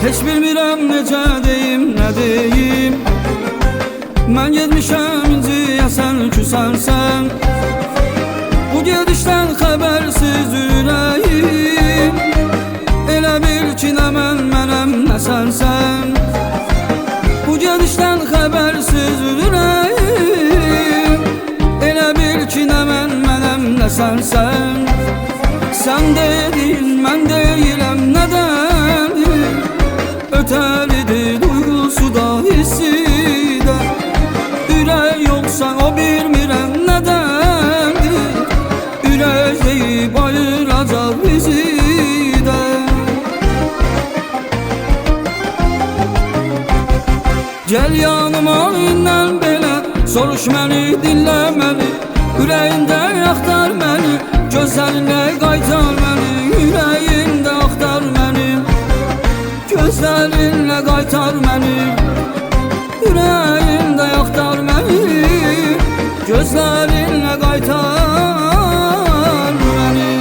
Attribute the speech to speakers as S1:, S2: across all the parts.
S1: Heç bilmirəm necə deyim, nə deyim. Mən getmişəm inciyəsən, küsənsən. Bu gedişdən xəbərsiz ürəyim. Elə bil ki, nə mənəm, nə sənsən. Bu gedişdən xəbərsiz ürəyim. Elə bil ki, nə mənəm, nə sənsən. Sən dedin, mən deyiləm, nədəndir? Ötəlidir duyğusu da, hissi də. Ürək yoxsa o bilmirəm nədəndir? Ürəyi bayıracaq bizi də. Gəl yanıma indən belə, soruş məni, dinlə məni. Ürəyində axtar məni, gözlərinlə qaytar məni. Ürəyində axtar məni, gözlərinlə qaytar məni. Ürəyində axtar məni, gözlərinlə qaytar məni.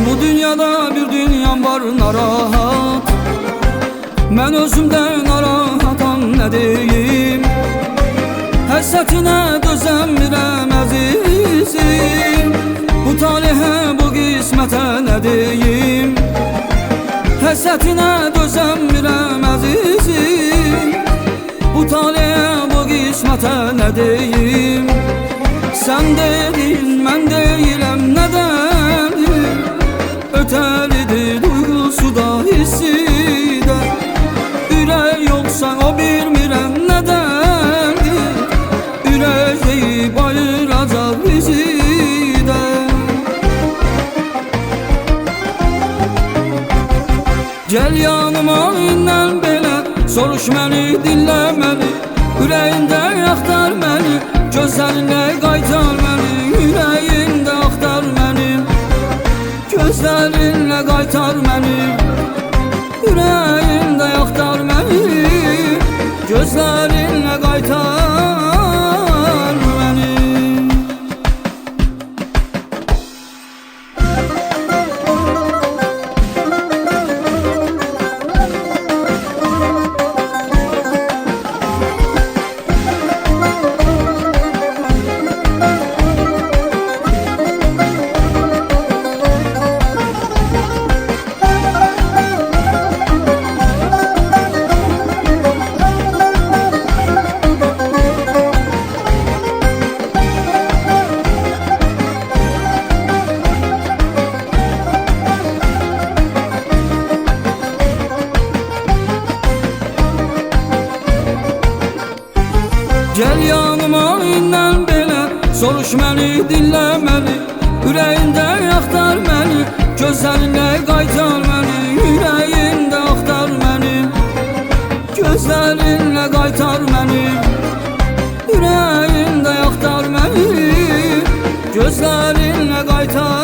S1: Bu dünyada bir dünyam var narahat. Mən özümdən narahatam, nə deyim. Həsrətinə dözəmirəm əzizim. Bu talihə, bu qismətə nə deyim. Həsrətinə dözəmirəm əzizim. Bu talihə, bu qismətə nə deyim. Sən dedin, mən deyiləm, nədəndir? Ötəlidir duyğusu da, hissi də. Ürək yoxsa o bilmirəm nədəndir? Ürəyi bayıracaq bizi də. Gəl yanıma indən belə, soruş məni, dinlə məni. Ürəyində axtar məni, gözlərinlə qaytar məni. Ürəyində axtar məni, gözlərinlə qaytar məni. Ürəyində axtar məni, gözlərinlə qaytar məni. Gəl yanıma indən belə, soruş məni, dinlə məni. Ürəyində axtar məni, gözlərinlə qaytar məni. Ürəyində axtar məni, gözlərinlə qaytar məni. Ürəyində axtar məni, gözlərinlə qaytar